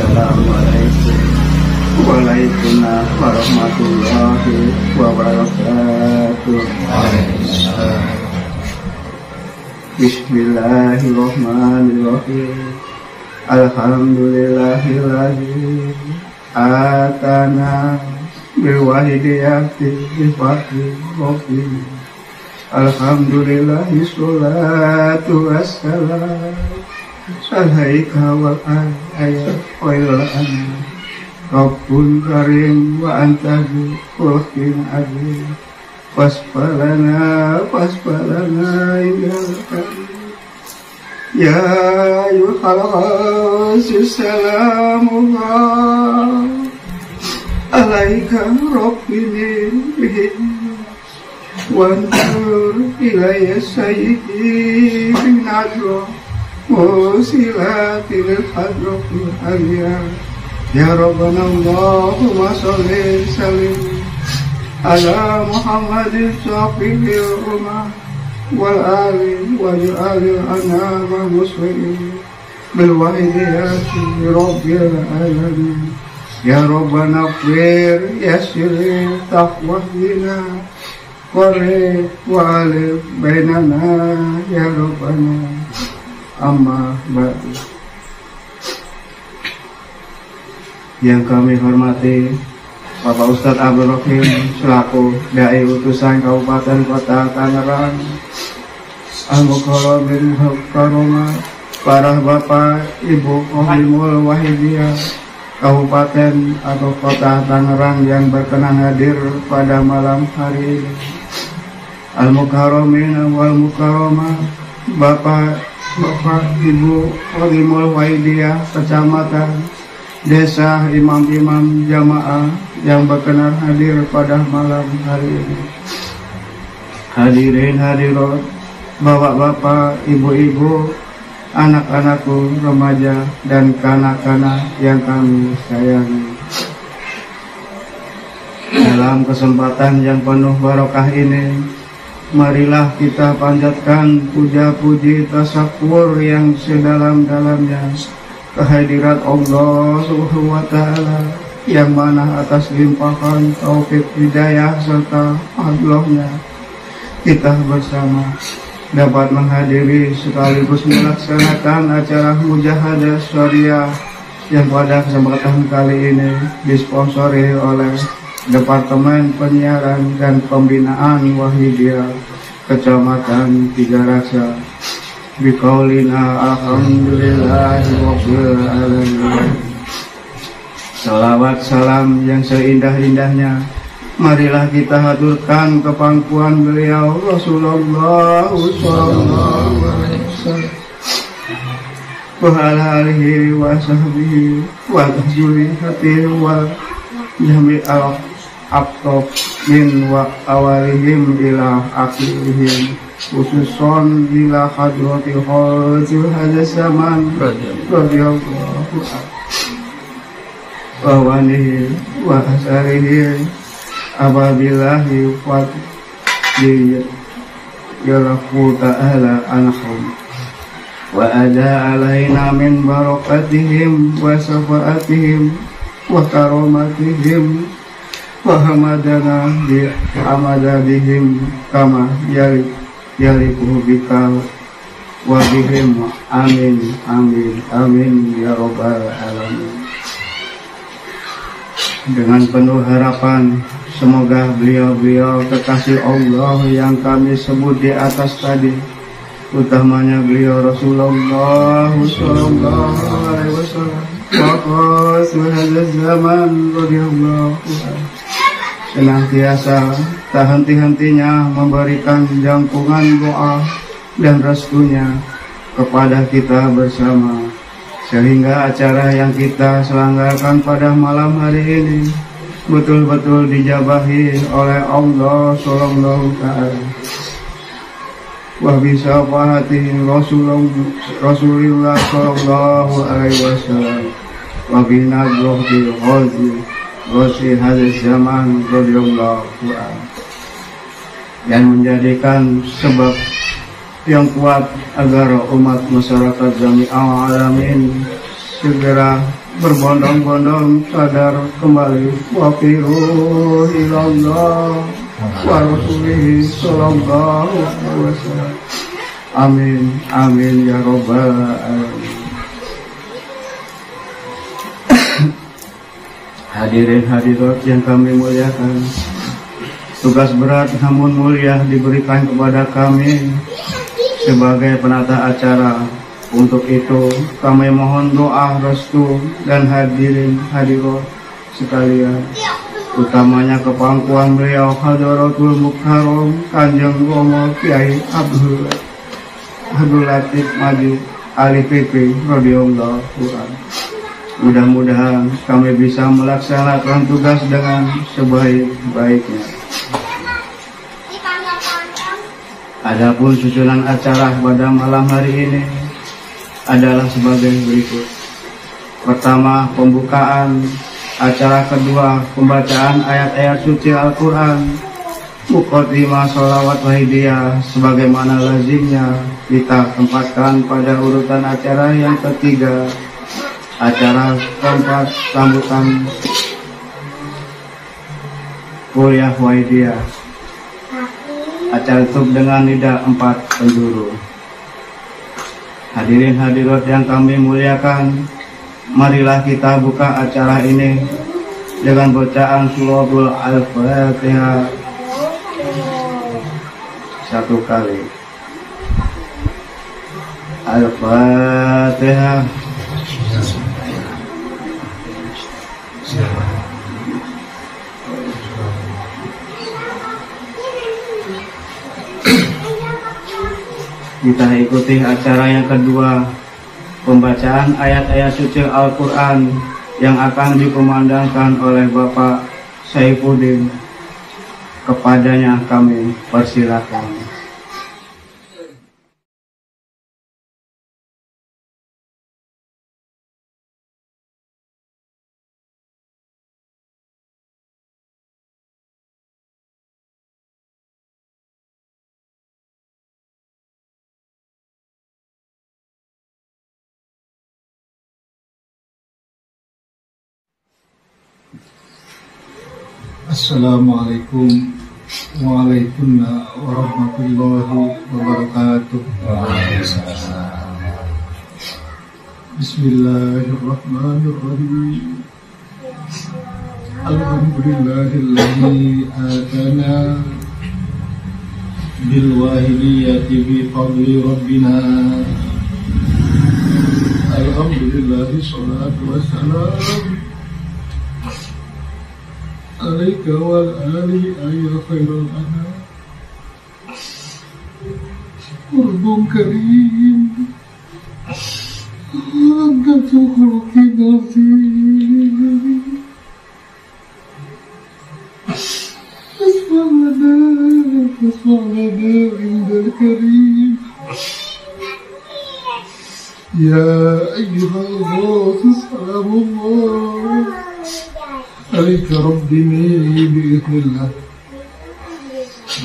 Assalamualaikum warahmatullahi wabarakatuh. Bismillahirrahmanirrahim. Alhamdulillahilladzi atana bilwahidiyati bifaqri rofi. Alhamdulillahi sholatu wassalam alaika wa ayat khairul anam. Rabbun karim wa antahu khulqin azim. Fasbalana innal karim. Ya ayyuhal aziz salamullah alaika rabbini bihi wantur ilayya sayyidi bin adro musilatil hadrofi aliyah. Ya Rabbana Allahumma sholli sallim ala Muhammadin syafi'il ummah wal ali wa ja'alil anama muslimin bil wahidiyati rabbil alamin. Ya Rabbana fir yassir taqwahdina qari wa alif bainana ya Rabbana amma ba'du. Yang kami hormati Bapak Ustadz Abdul Rahim selaku Dai Utusan Kabupaten Kota Tangerang, Al-Mukarram bin Karoma, para Bapak Ibu Ohlimul Wahidiyah Kabupaten atau Kota Tangerang yang berkenan hadir pada malam hari ini, Al-Mukarramin wal Mukarramah, Bapak Ibu Ohlimul Wahidiyah Kecamatan, desa, imam-imam jamaah yang berkenan hadir pada malam hari ini, hadirin hadirat, bapak-bapak, ibu-ibu, anak-anakku, remaja dan kanak-kanak yang kami sayangi. Dalam kesempatan yang penuh barokah ini, marilah kita panjatkan puja-puji tasakur yang sedalam-dalamnya kehadirat Allah Subhanahu wa Ta'ala, yang mana atas limpahan taufik hidayah serta fadlahnya kita bersama dapat menghadiri sekaligus melaksanakan acara mujahadah syariah yang pada kesempatan kali ini disponsori oleh Departemen Penyiaran dan Pembinaan Wahidiyah Kecamatan Tiga Raksa. Biqaulina alhamdulillahi rabbil alamin. Salawat salam yang seindah-indahnya marilah kita haturkan ke pangkuan beliau Rasulullah sallallahu alaihi wasallam wa ala alihi wa sahbihi wa dzurriyyatihi wa jami'al aqtab min wa awalihim ila akhirihim, khususon ila hadrati khazil hadha zaman radhiyallahu wa wanihi wa asarihi ababillahi fadli yarafu ta'ala anhum wa ada alaina min barakatihim wa syafaatihim wa karomatihim wa hamadana bi amadadihim kama yaliku bika wa bihim. Amin amin amin ya rabbal alamin. Dengan penuh harapan semoga beliau-beliau kekasih Allah yang kami sebut di atas tadi, utamanya beliau Rasulullah sallallahu alaihi wasallam, waqasul hadzal zaman radhiyallahu anhu, senantiasa tak henti-hentinya memberikan jangkungan doa dan restunya kepada kita bersama, sehingga acara yang kita selenggarakan pada malam hari ini betul-betul dijabahi oleh Allah sallallahu ta'ala wa bisafahati Rasulullah sallallahu alaihi wasallam wa binadrohti Rosi hadis zaman radhiyallahu anhu, dan menjadikan sebab yang kuat agar umat masyarakat jami'ah alamin segera berbondong-bondong sadar kembali wafiru ilallah wa rasulihi sallallahu alaihi wasallam. Amin amin ya robbal alamin. Hadirin hadirat yang kami muliakan, tugas berat namun mulia diberikan kepada kami sebagai penata acara. Untuk itu kami mohon doa restu dan hadirin hadirat sekalian, utamanya kepangkuan beliau Hadratul Mukarram Kanjeng Romo Kiai Abdul Latif Maju Ali PP radhiyallahu anhu. Mudah-mudahan kami bisa melaksanakan tugas dengan sebaik-baiknya. Adapun susunan acara pada malam hari ini adalah sebagai berikut. Pertama, pembukaan. Acara kedua, pembacaan ayat-ayat suci Al-Quran. Muqaddimah sholawat wahidiyah sebagaimana lazimnya kita tempatkan pada urutan acara yang ketiga. Acara keempat, sambutan kuliah wahidiyah. Acara tutup dengan nida 4 penjuru. Hadirin hadirat yang kami muliakan, marilah kita buka acara ini dengan bacaan suratul Al-Fatihah 1 kali. Al-Fatihah. Kita ikuti acara yang kedua, pembacaan ayat-ayat suci Al-Quran yang akan dikumandangkan oleh Bapak Saifuddin. Kepadanya kami persilakan. Assalamualaikum warahmatullahi wabarakatuh. Bismillahirrahmanirrahim. Alhamdulillahilladzi atana bil wahidiyati bi fadli rabbina. Alhamdulillahi sholatu wassalam alaika wal ali ayya khairul anam. Qurbun karim anta tukhluqin azim. Fasfa'lana indal karim. Ya ayyuhal ghawth salamullah عليك ربي بإذن الله.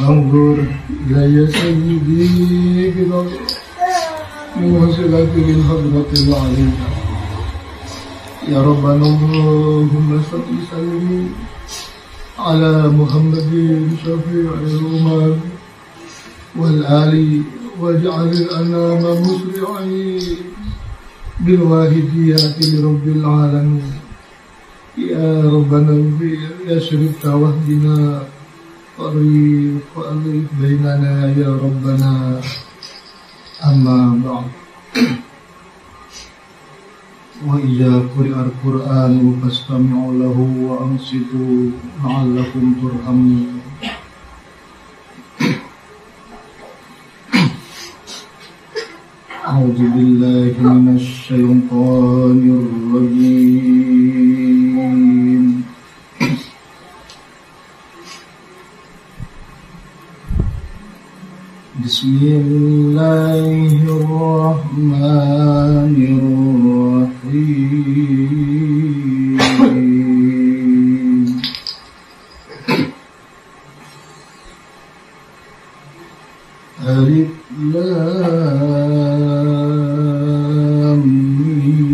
انظر إلي سيدي بنظر موصلة من حضرة العلي. يا ربنا اللهم صل وسلم على محمد شفيع الأمم والآل واجعل الأنام مسرعين بالواهديات لرب العالمين. Ya Rabbana ya syarifta wahdina Qarib wa'alif bainana ya Rabbana. Amma ba'd. Wa idza quri'al Qur'anu fastami'u lahu wa ansitu la'allakum turhamun. A'udzu billahi minasy syaithanir rajim. Bismillahirrahmanirrahim. Alif Lam Mim.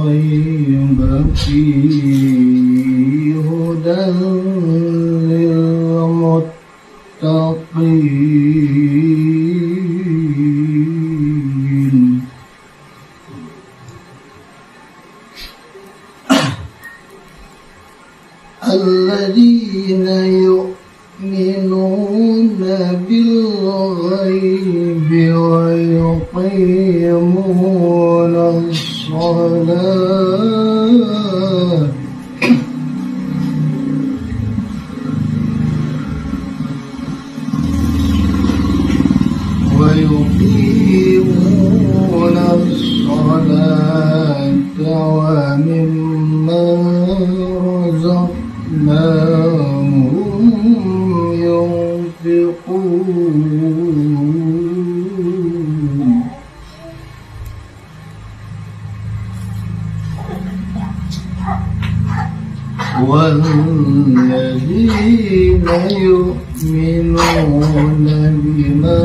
ريب فيه هدى للمتقين الذين يؤمنون بالغيب ويقيمون الصلاة ومما رزقناهم ينفقون والذين يؤمنون بما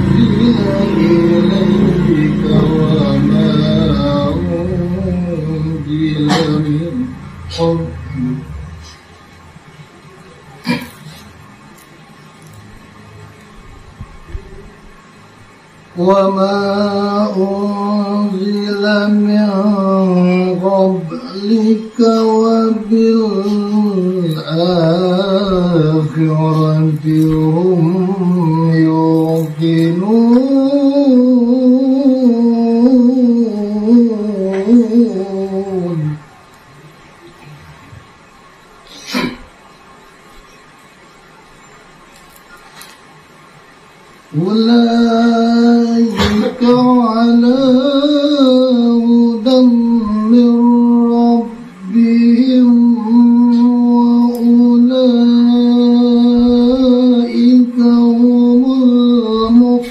أنزل إليك وما أنزل من قبلك وبالآخرة هم يوقنون أولئك على هدى من ربهم وأولئك هم المفلحون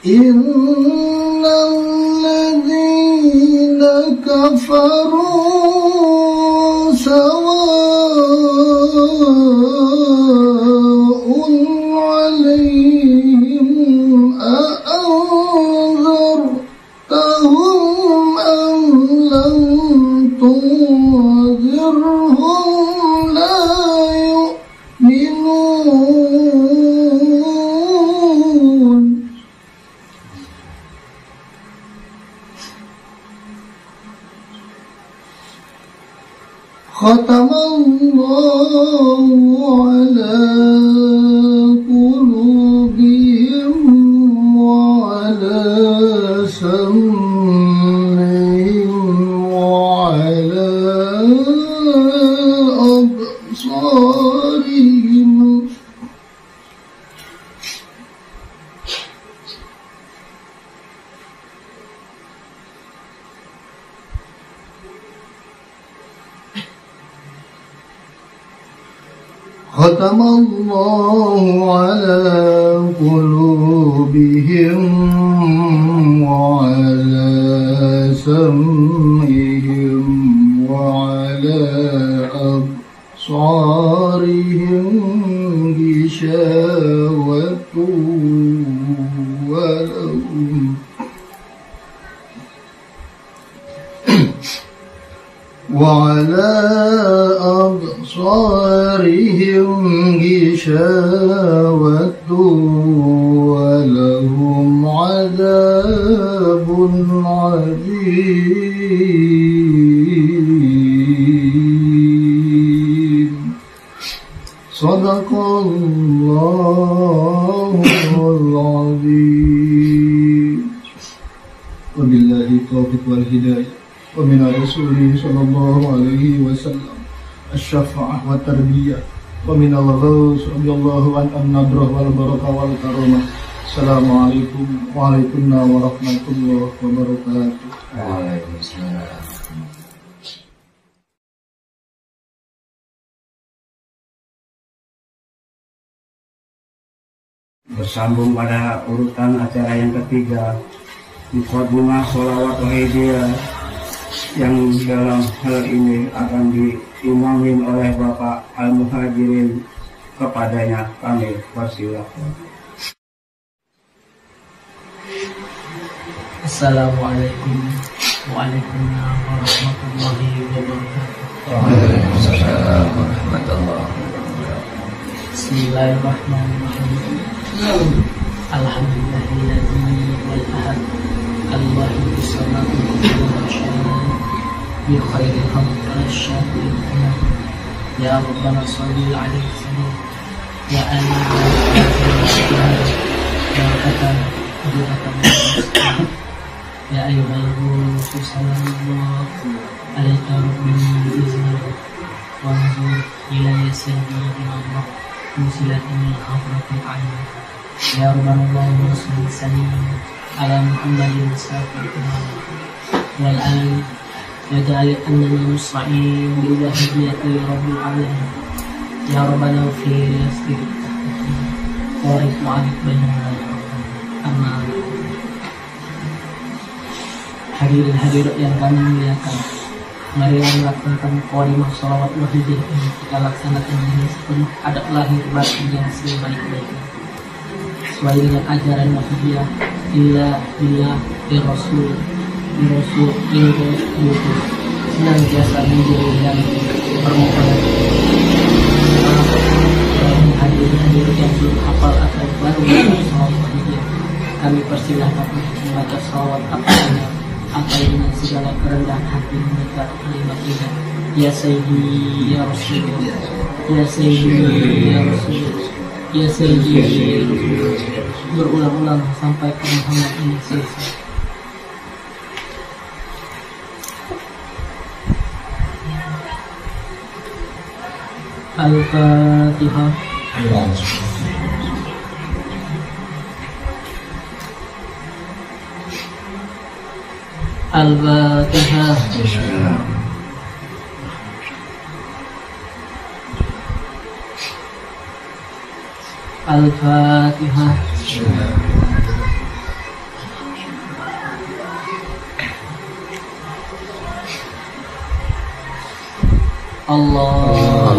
إن الذين كفروا سواء عليهم أأنذرتهم أم لم تنذرهم لا يؤمنون ختم الله على قلوبهم وعلى سمعهم وعلى أبصارهم ختم الله على قلوبهم وعلى سمعهم وعلى أبصارهم غشاوة ولهم وعلى أبصارهم غشاوة ولهم عذاب عظيم صدق الله العظيم وبالله التوفيق والهداية ومن رسوله صلى الله عليه وسلم الشفاعة والتربية ومن الغوث رضي الله عنه النضرة والبركة والكرامة. السلام عليكم وعليكم السلام ورحمة الله وبركاته. Waalaikumsalam. Bersambung pada urutan acara yang ketiga, mukadimah sholawat wahidiyah yang dalam hal ini akan diimamin oleh Bapak Al-Muhajirin. Kepadanya kami persilakan. Assalamualaikum warahmatullahi wabarakatuh. Waalaikumsalam warahmatullahi wabarakatuh. Bismillahirrahmanirrahim. Alhamdulillahilladzi wal ahad al-wahid as-samad al-syahid bi khairil khalqi syafii. Ya Rabbana shalli alaihi wasallam ya barakatan barakatan ya ayyuhal rusul sallallahu alaihi wasallam wa nazur ila sayyidina Allah musilatin hadratil alim ya Rabbana Allahumma shalli sallim ala Muhammadin sayyidina wal ali waj'al annana muslimin bi hidayati rabbil alamin ya Rabbana fi rizqika wa rizqa'ik bainana amma hadirin yang kami muliakan, marilah melaksanakan qadimah sholawat wahidiyah ini kita laksanakan dengan sepenuh adab lahir batin yang sebaik-baiknya sesuai dengan ajaran wahidiyah illa billah ya rasul senantiasa menjadikan permohonan hadirin yang belum hafal atau baru sholawat wahidiyah kami persilahkan untuk membaca sholawat apa dengan segala kerendahan hati menegak kalimat ini. Ya Sayyidi ya Rasulullah, ya Sayyidi ya Rasulullah, ya Sayyidi ya Rasulullah, berulang-ulang sampai Muhammad ini selesai. Al-Fatihah. Al-Fatihah. Al-Fatihah. Allah ya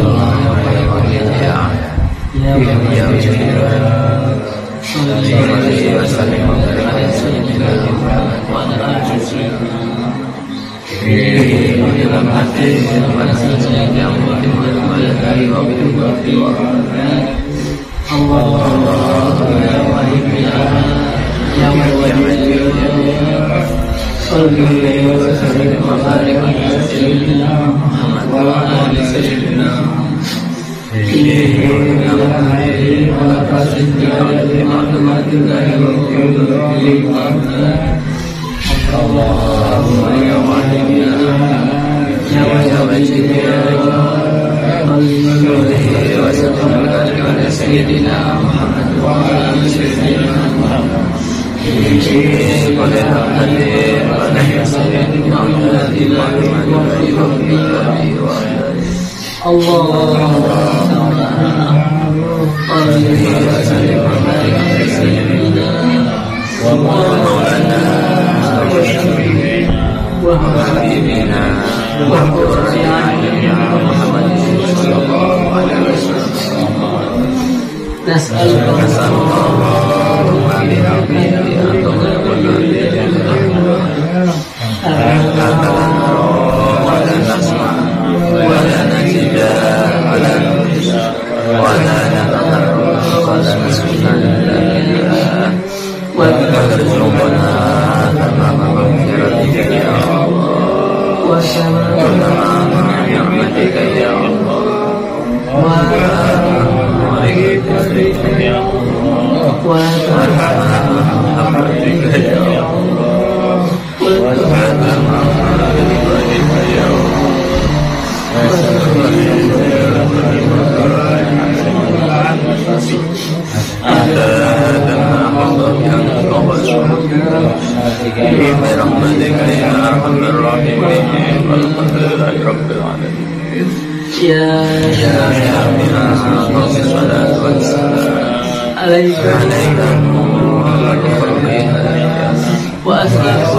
وأصله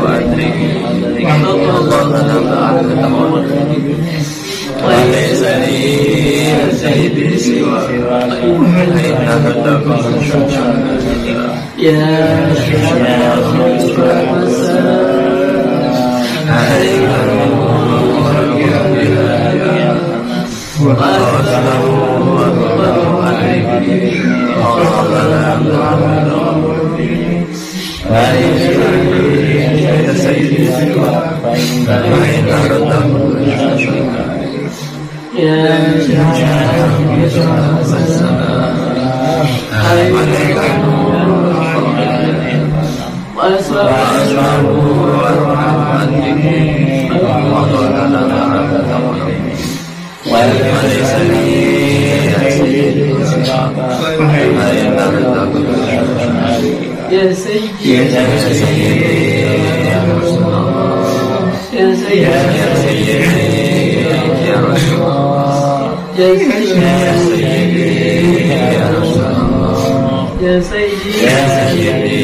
وأدري وليس لي سيدي سوى فإنك تكون شمسا يا عليك وأصله وأدري يا سيدي سوى فإنك تكون شمسا وليس لي يا سيدي يا رسول الله يا سيدي يا رسول الله يا سيدي يا رسول الله يا سيدي يا سيدي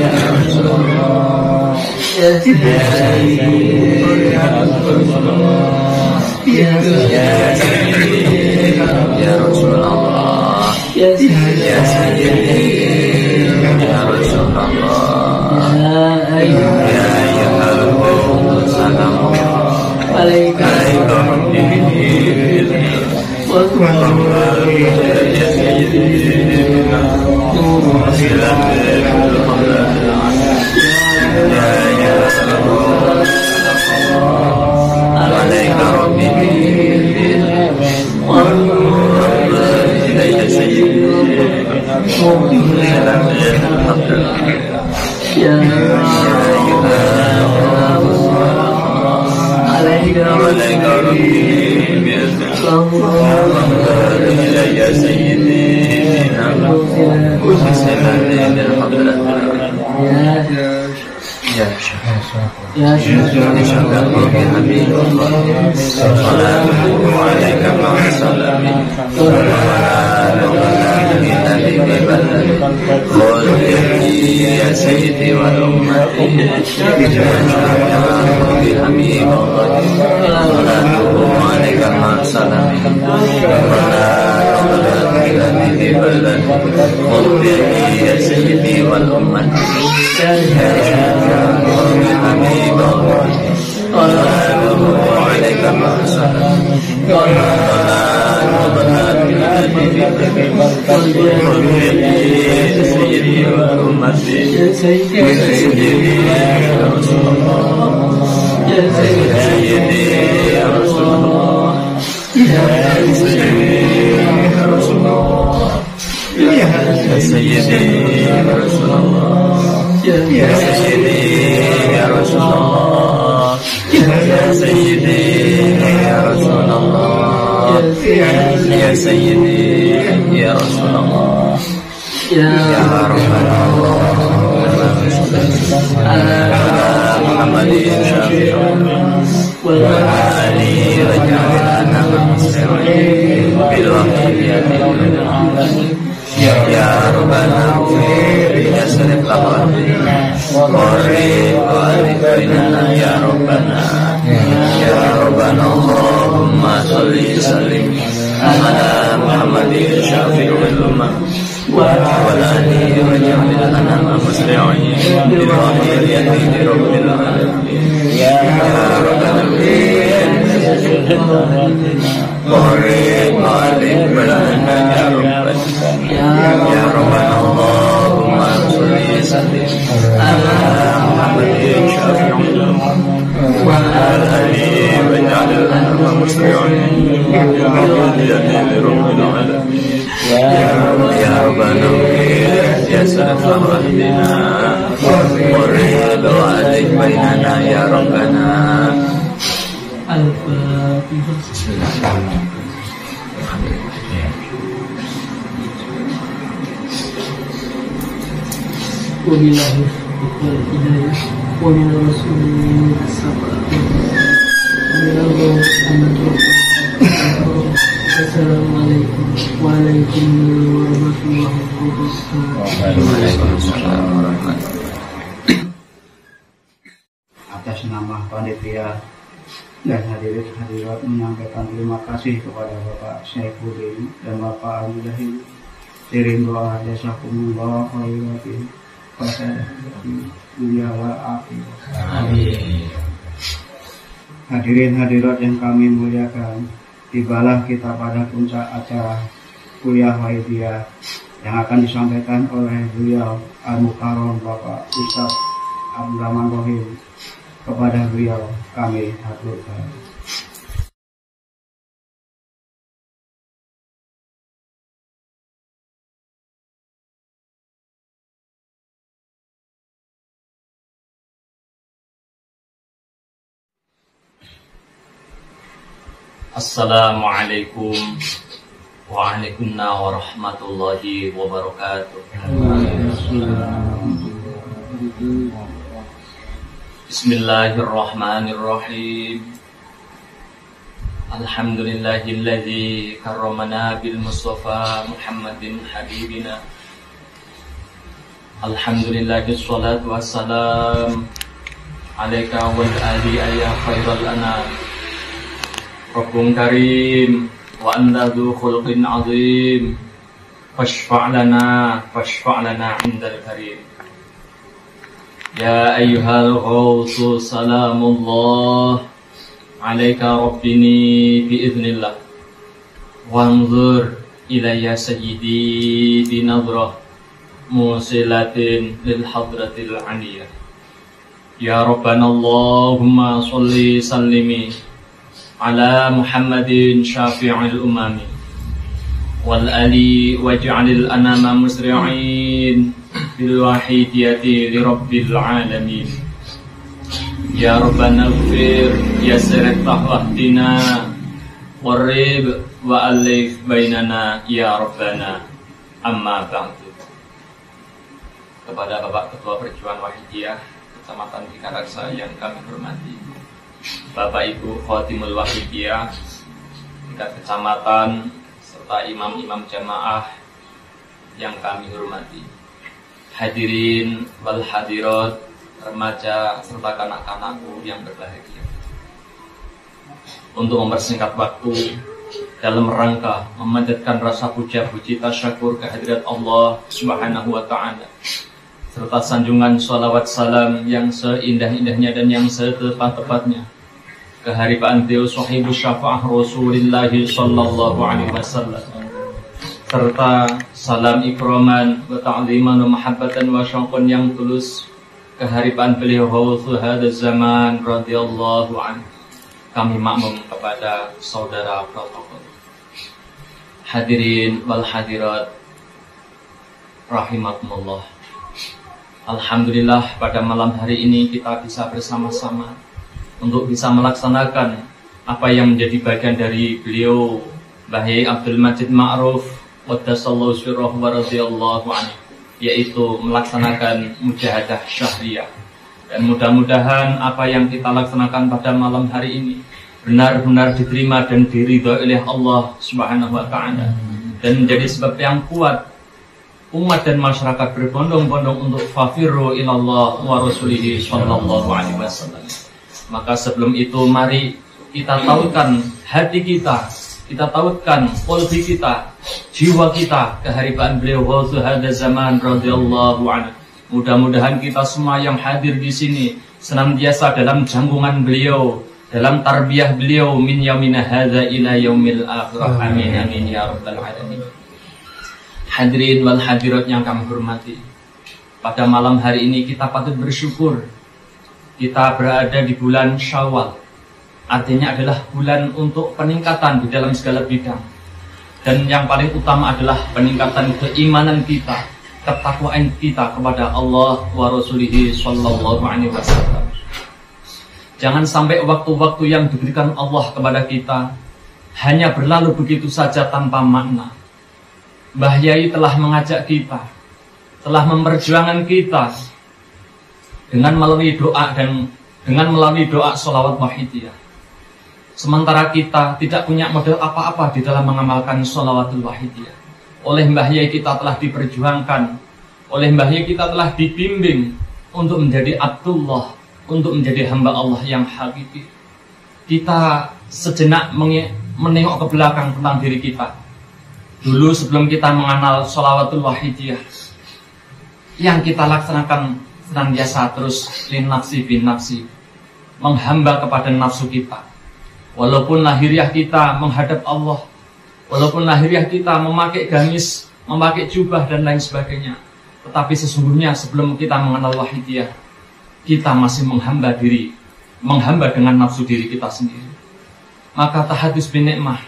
يا رسول الله يا سيدي يا رسول الله يا سيدي يا رسول الله يا سيدي يا سيدي يا رسول الله يا يا أيها القوم سلام عليك يا سيدي عليك ربي إليك سيدي يا عليك عليك ربي إليك سيدي يا حبيب الله صلاة عليك مع السلام خذ بيدي يا سيدي والأمتي يا حبيب الله صلاة عليك مع السلام خذ بيدي يا سيدي والأمتي حبيب الله صلاة عليك مع السلام سيدي وأمتي يا سيدي يا رسول الله يا سيدي يا رسول الله يا سيدي يا رسول الله يا سيدي يا رسول الله يا سيدي يا رسول الله يا سيدي يا رسول الله يا سيدي يا رسول الله يا ربنا على محمد شافع وآله وجعلنا مسلمين بالوحيد يا ربنا يسرق قلبنا قرب قلبنا يا ربنا اللهم صل وسلم على محمد شافع الأمة وعلى آله وجعلنا مسلمين بالوحيد رب العالمين يا ربنا قرب قلبنا يا ربنا اللهم صل وسلم على محمد شافع الأمة وعلى آله وجعلنا مسلمين بالوحيد رب العالمين يا ربنا يا سلف ربنا قرب وألف بيننا يا ربنا Wabillahi wal hidayah wa min rasulillah sabaq wa min Allah Assalamualaikum warahmatullahi wabarakatuh. Waalaikumsalam warahmatullahi Atas nama panitia dan hadirin hadirat menyampaikan terima kasih kepada Bapak Saifuddin dan Bapak Abdullahi. Kirim doa jazakumullah khairan fasadati dunia wal akhirah. Amin. Hadirin hadirat yang kami muliakan, tibalah kita pada puncak acara kuliah Waidiyah yang akan disampaikan oleh beliau Al-Mukarram Bapak Ustaz Abdurrahman Rohim. Kepada beliau kami haturkan. Assalamualaikum warahmatullahi wabarakatuh. Bismillahirrahmanirrahim. Alhamdulillahilladzi karramana bil Mustafa Muhammadin habibina. Alhamdulillahi sholatu wassalam alaika wal ali ya khairal anam. Rabbun karim wa anta dzu khulqin azim. Fashfa' lana indal karim. Ya ayyuhal ghawsu salamullah alaika rabbini biiznillah. Wanzur ilayya sayyidi binadrah musilatin lil hadratil aliyah. Ya Rabbana Allahumma salli sallimi ala Muhammadin syafi'il umami wal ali waj'alil anama musri'in bil wahidiyati li rabbil alamin. Ya Rabbana ighfir yassir tahwahdina warib wa alif bainana ya Rabbana. Amma ba'du. Kepada Bapak Ketua Perjuangan Wahidiyah Kecamatan Tikarasa yang kami hormati, Bapak Ibu Khotimul Wahidiyah tingkat kecamatan serta imam-imam jamaah yang kami hormati, hadirin wal hadirat, remaja serta kanak-kanakku yang berbahagia. Untuk mempersingkat waktu dalam rangka memanjatkan rasa puja-puji tasyakur kehadirat Allah Subhanahu wa Ta'ala, serta sanjungan sholawat salam yang seindah-indahnya dan yang setepat-tepatnya keharibaan beliau sahibu syafa'ah Rasulullah sallallahu alaihi wasallam, serta salam ikraman wa ta'ziman wa mahabbatan wa syauqan yang tulus keharibaan beliau Ghawthu hadzal zaman radhiyallahu anhu. Kami makmum kepada saudara protokol. Hadirin wal hadirat rahimakumullah. Alhamdulillah pada malam hari ini kita bisa bersama-sama untuk bisa melaksanakan apa yang menjadi bagian dari beliau Mbah Yai Abdul Majid Ma'ruf qaddasallahu sirrahu wa radhiyallahu anhu, yaitu melaksanakan mujahadah syahriyah. Dan mudah-mudahan apa yang kita laksanakan pada malam hari ini benar-benar diterima dan diridhoi oleh Allah Subhanahu wa Ta'ala, dan menjadi sebab yang kuat umat dan masyarakat berbondong-bondong untuk fafirru ilallah wa rasulihi sallallahu alaihi wasallam. Maka sebelum itu mari kita tautkan hati kita tautkan qalbi kita, jiwa kita keharibaan beliau Ghawthu hadzal zaman radhiyallahu anhu. Mudah-mudahan kita semua yang hadir di sini senantiasa dalam janggungan beliau, dalam tarbiyah beliau min yaumina hadza ila yaumil akhirah. Amin amin ya rabbal alamin. Hadirin wal hadirat yang kami hormati, pada malam hari ini kita patut bersyukur kita berada di bulan Syawal. Artinya adalah bulan untuk peningkatan di dalam segala bidang. Dan yang paling utama adalah peningkatan keimanan kita, ketakwaan kita kepada Allah wa Rasulihi sallallahu alaihi wasallam. Jangan sampai waktu-waktu yang diberikan Allah kepada kita hanya berlalu begitu saja tanpa makna. Mbah Yai telah mengajak kita, telah memperjuangkan kita dengan melalui doa dan dengan melalui doa sholawat wahidiyah. Sementara kita tidak punya modal apa-apa di dalam mengamalkan sholawatul wahidiyah. Oleh Mbah Yai kita telah diperjuangkan, oleh Mbah Yai kita telah dibimbing untuk menjadi Abdullah, untuk menjadi hamba Allah yang hakiki. Kita sejenak menengok ke belakang tentang diri kita. Dulu sebelum kita mengenal sholawatul wahidiyah, yang kita laksanakan senantiasa terus linafsi bin nafsi, menghamba kepada nafsu kita. Walaupun lahiriah kita menghadap Allah, walaupun lahiriah kita memakai gamis, memakai jubah dan lain sebagainya, tetapi sesungguhnya sebelum kita mengenal wahidiyah, kita masih menghamba diri, menghamba dengan nafsu diri kita sendiri. Maka tahadus bin nikmah,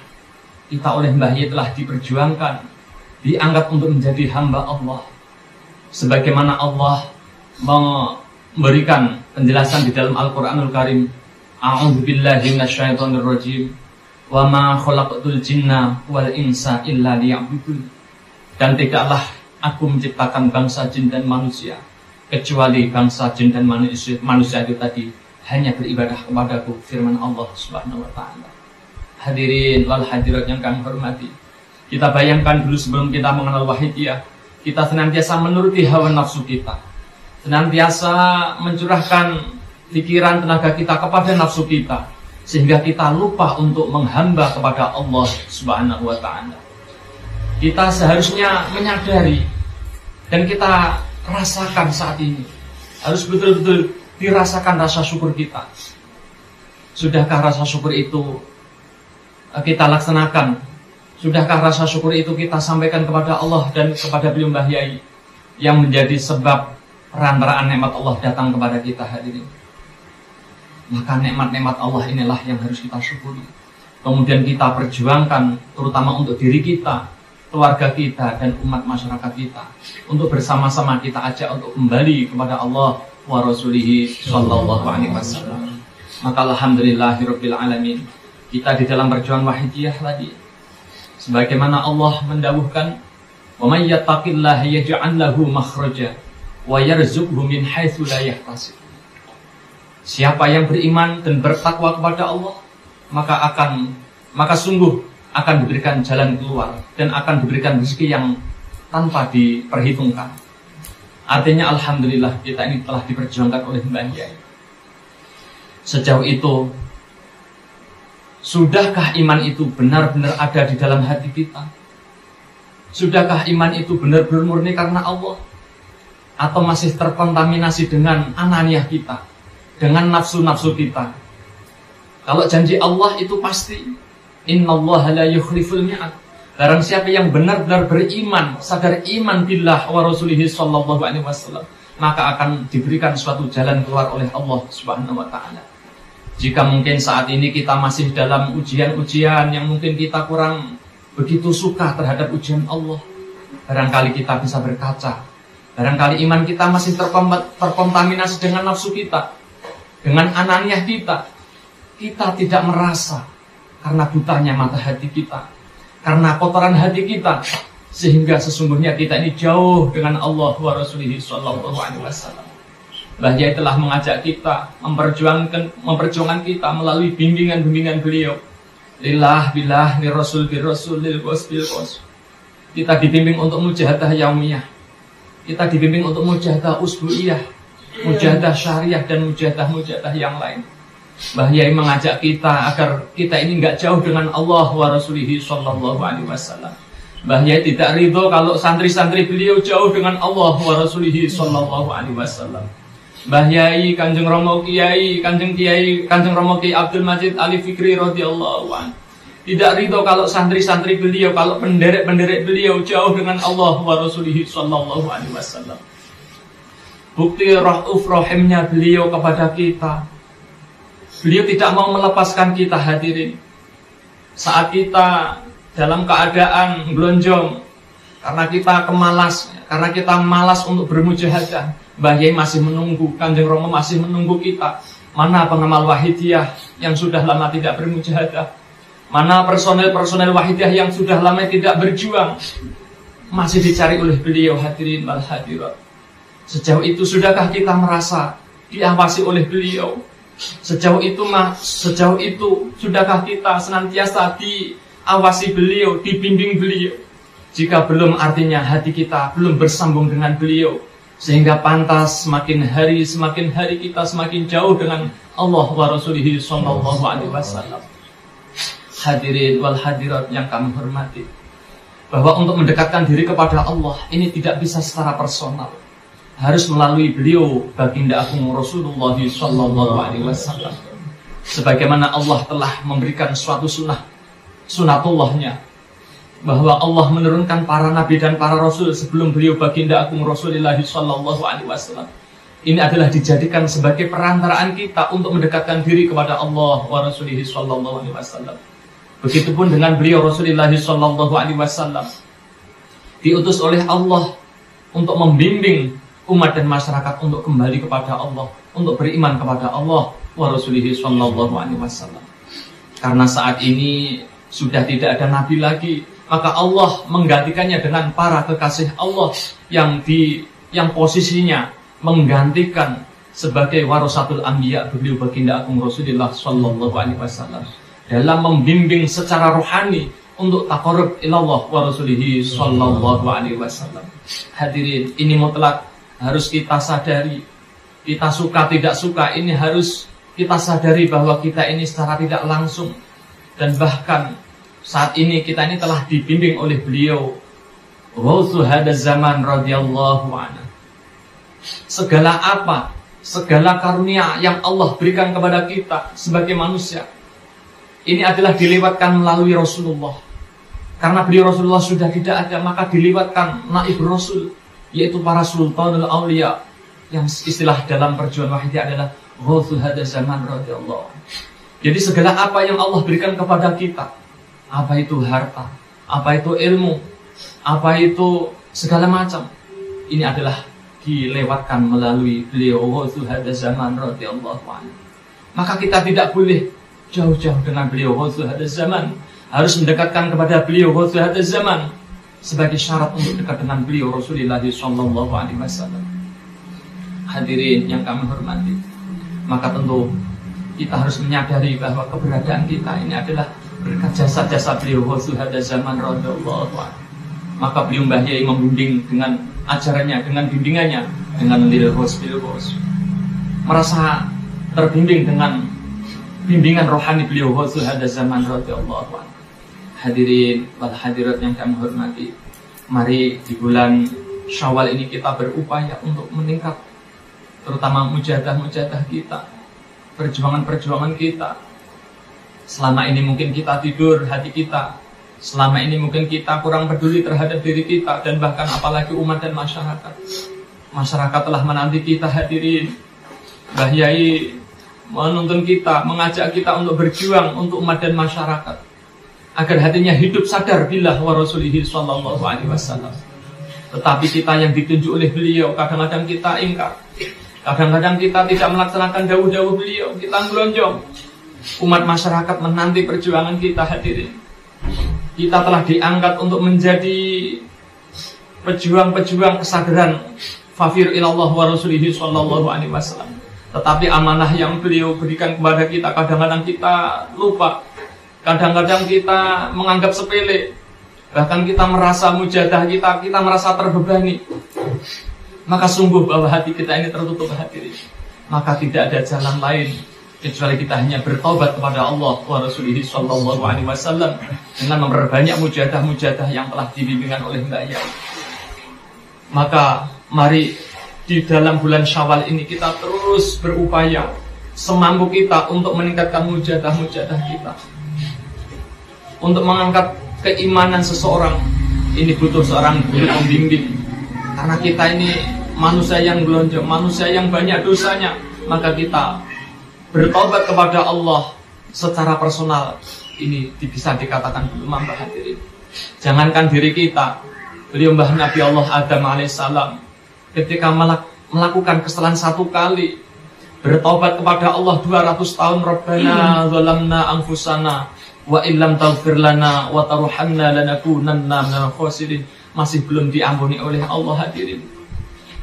kita oleh Mbah Yai telah diperjuangkan, diangkat untuk menjadi hamba Allah. Sebagaimana Allah memberikan penjelasan di dalam Al-Quranul Karim, A'udzubillahi minasyaitonirrajim, wa ma khalaqtul jinna wal insa illa liya'budun. Dan tidaklah aku menciptakan bangsa jin dan manusia kecuali bangsa jin dan manusia itu tadi hanya beribadah kepadaku, firman Allah Subhanahu wa taala. Hadirin wal hadirat yang kami hormati, kita bayangkan dulu sebelum kita mengenal wahidiyah, kita senantiasa menuruti hawa nafsu kita, senantiasa mencurahkan pikiran tenaga kita kepada nafsu kita, sehingga kita lupa untuk menghamba kepada Allah Subhanahu wa taala. Kita seharusnya menyadari dan kita rasakan saat ini, harus betul-betul dirasakan rasa syukur kita. Sudahkah rasa syukur itu kita laksanakan? Sudahkah rasa syukur itu kita sampaikan kepada Allah dan kepada beliau Mbah Yai yang menjadi sebab perantaraan nikmat Allah datang kepada kita hadirin? Maka nikmat-nikmat Allah inilah yang harus kita syukuri. Kemudian kita perjuangkan terutama untuk diri kita, keluarga kita, dan umat masyarakat kita, untuk bersama-sama kita ajak untuk kembali kepada Allah wa Rasulihi sallallahu alaihi wasallam. Maka alhamdulillahirabbil alamin, kita di dalam perjuangan wahidiyah tadi, sebagaimana Allah mendawuhkan, wa may yattaqillaha yaj'al lahu makhraja wa yarzuqhu min haitsu la yahtasib. Siapa yang beriman dan bertakwa kepada Allah, maka sungguh akan diberikan jalan keluar dan akan diberikan rezeki yang tanpa diperhitungkan. Artinya alhamdulillah kita ini telah diperjuangkan oleh Mbah Yai. Sejauh itu, sudahkah iman itu benar-benar ada di dalam hati kita? Sudahkah iman itu benar-benar murni karena Allah? Atau masih terkontaminasi dengan ananiah kita, dengan nafsu-nafsu kita? Kalau janji Allah itu pasti, innallaha la yukhliful mi'ad. Barang siapa yang benar-benar beriman, sadar iman billah wa rasulihi sallallahu alaihi wasallam, maka akan diberikan suatu jalan keluar oleh Allah Subhanahu wa taala. Jika mungkin saat ini kita masih dalam ujian-ujian yang mungkin kita kurang begitu suka terhadap ujian Allah, barangkali kita bisa berkaca. Barangkali iman kita masih terkontaminasi dengan nafsu kita, dengan ananiah kita. Kita tidak merasa karena butanya mata hati kita, karena kotoran hati kita, sehingga sesungguhnya kita ini jauh dengan Allah wa Rasulihi sallallahu alaihi wasallam. Mbah Yai telah mengajak kita, memperjuangkan kita melalui bimbingan-bimbingan beliau. Lillah billah, lirrasul birrasul, lilqos bilqos. Kita dibimbing untuk mujahadah yaumiyah, kita dibimbing untuk mujahadah usbu'iyah, mujahadah syariah, dan mujahadah yang lain. Mbah Yai mengajak kita agar kita ini enggak jauh dengan Allah wa Rasulihi sallallahu alaihi wasallam. Mbah Yai tidak ridho kalau santri-santri beliau jauh dengan Allah wa Rasulihi sallallahu alaihi wasallam. Mbah Yai, Kanjeng Romo Kiai, Kanjeng Romo Kiai Abdul Majid Ali Fikri radhiyallahu anhu tidak ridho kalau santri-santri beliau, kalau penderek-penderek beliau jauh dengan Allah wa Rasulihi sallallahu alaihi wasallam. Bukti rauf rahimnya beliau kepada kita, beliau tidak mau melepaskan kita hadirin. Saat kita dalam keadaan gelonjong, karena kita karena kita malas untuk bermujahadah, Mbah Yai masih menunggu, Kanjeng Romo masih menunggu kita. Mana pengamal wahidiyah yang sudah lama tidak bermujahadah? Mana personel-personel wahidiyah yang sudah lama tidak berjuang? Masih dicari oleh beliau hadirin wal hadirat. Sejauh itu sudahkah kita merasa diawasi oleh beliau? Sejauh itu sudahkah kita senantiasa diawasi beliau, dibimbing beliau? Jika belum, artinya hati kita belum bersambung dengan beliau, sehingga pantas semakin hari kita semakin jauh dengan Allah wa Rasulihi sallallahu alaihi wasallam. Hadirin wal hadirat yang kami hormati, bahwa untuk mendekatkan diri kepada Allah ini tidak bisa secara personal, harus melalui beliau baginda agung Rasulullah sallallahu alaihi wasallam. Sebagaimana Allah telah memberikan suatu sunatullahnya, bahwa Allah menurunkan para nabi dan para rasul sebelum beliau baginda agung Rasulullah sallallahu alaihi wasallam. Ini adalah dijadikan sebagai perantaraan kita untuk mendekatkan diri kepada Allah wa Rasulih sallallahu alaihi wasallam. Begitupun dengan beliau Rasulullah sallallahu alaihi wasallam, diutus oleh Allah untuk membimbing umat dan masyarakat untuk kembali kepada Allah, untuk beriman kepada Allah wa Rasulih sallallahu alaihi wasallam. Karena saat ini sudah tidak ada nabi lagi, maka Allah menggantikannya dengan para kekasih Allah yang posisinya menggantikan sebagai warasatul anbiya beliau baginda agung Rasulullah sallallahu alaihi wasallam dalam membimbing secara rohani untuk taqarrub ilallah wa rasulihi sallallahu alaihi wasallam. Hadirin, ini mutlak harus kita sadari. Kita suka tidak suka, ini harus kita sadari bahwa kita ini secara tidak langsung, dan bahkan saat ini kita ini telah dibimbing oleh beliau Ghausu hadaz zaman radhiyallahu anhu. Segala karunia yang Allah berikan kepada kita sebagai manusia, ini adalah dilewatkan melalui Rasulullah. Karena beliau Rasulullah sudah tidak ada, maka dilewatkan naib Rasul, yaitu para sultanul auliya, yang istilah dalam perjuangan wahidiyah adalah Ghausu hadaz zaman radhiyallahu anhu. Jadi segala apa yang Allah berikan kepada kita, apa itu harta, apa itu ilmu, apa itu segala macam, ini adalah dilewatkan melalui beliau Ghausu hadaz zaman radhiyallahu anhu. Maka kita tidak boleh jauh-jauh dengan beliau Ghausu hadaz zaman, harus mendekatkan kepada beliau Ghausu hadaz zaman sebagai syarat untuk dekat dengan beliau Rasulullah sallallahu alaihi wasallam. Hadirin yang kami hormati, maka tentu kita harus menyadari bahwa keberadaan kita ini adalah berkat jasa-jasa beliau Ghausu hadaz zaman radhiyallahu anhu. Maka beliau Mbah Yai membimbing dengan ajarannya, dengan bimbingannya, dengan lil Ghaus bil Ghaus, merasa terbimbing dengan bimbingan rohani beliau Ghausu hadaz zaman radhiyallahu anhu. Hadirin wal hadirat yang kami hormati, mari di bulan Syawal ini kita berupaya untuk meningkat, terutama mujahadah kita, perjuangan kita. Selama ini mungkin kita tidur hati kita, selama ini mungkin kita kurang peduli terhadap diri kita, dan bahkan apalagi umat dan masyarakat. Masyarakat telah menanti kita, hadirin. Mbah Yai menuntun kita, mengajak kita untuk berjuang untuk umat dan masyarakat, agar hatinya hidup sadar billah wa rasulihi sallallahu alaihi wasallam. Tetapi kita yang ditunjuk oleh beliau, kadang-kadang kita ingkar, kadang-kadang kita tidak melaksanakan dawuh-dawuh beliau, kita gelonjong. Umat masyarakat menanti perjuangan kita, hadirin. Kita telah diangkat untuk menjadi pejuang-pejuang kesadaran fafir ilallah wa rasulihi sallallahu alaihi wasallam. Tetapi amanah yang beliau berikan kepada kita, kadang-kadang kita lupa, kadang-kadang kita menganggap sepele, bahkan kita merasa mujahadah kita merasa terbebani. Maka sungguh bahwa hati kita ini tertutup, hadirin. Maka tidak ada jalan lain kecuali kita hanya bertobat kepada Allah wa Rasulihi sallallahu alaihi wasallam dengan memperbanyak mujahadah-mujahadah yang telah dibimbingkan oleh Mbah Yai. Maka mari di dalam bulan Syawal ini kita terus berupaya semampu kita untuk meningkatkan mujahadah-mujahadah kita, untuk mengangkat keimanan seseorang. Ini butuh seorang guru pembimbing, karena kita ini manusia yang gelonjong, manusia yang banyak dosanya. Maka kita bertobat kepada Allah secara personal, ini bisa dikatakan belum Mbah hadirin. Jangankan diri kita, beliau Mbah Nabi Allah Adam alaihissalam ketika melakukan kesalahan satu kali, bertobat kepada Allah 200 tahun. Rabbana zalamna anfusana wa illam taghfir lana wa tarhamna lanakunanna minal khasirin, masih belum diampuni oleh Allah, hadirin.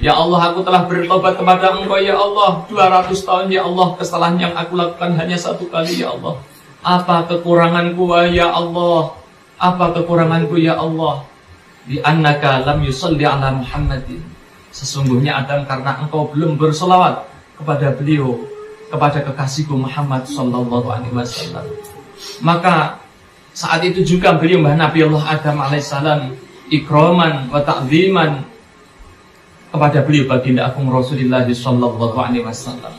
Ya Allah, aku telah bertobat kepada Engkau ya Allah 200 tahun ya Allah. Kesalahan yang aku lakukan hanya 1 kali ya Allah. Apa kekuranganku ya Allah? Apa kekuranganku ya Allah? Di annaka lam yusalli ala Muhammadin. Sesungguhnya Adam, karena engkau belum bersolawat kepada beliau, kepada kekasihku Muhammad sallallahu alaihi wasallam. Maka saat itu juga beliau Nabi Allah Adam alaihissalam ikraman wa ta'ziman kepada beliau baginda agung Rasulullah sallallahu alaihi wasallam.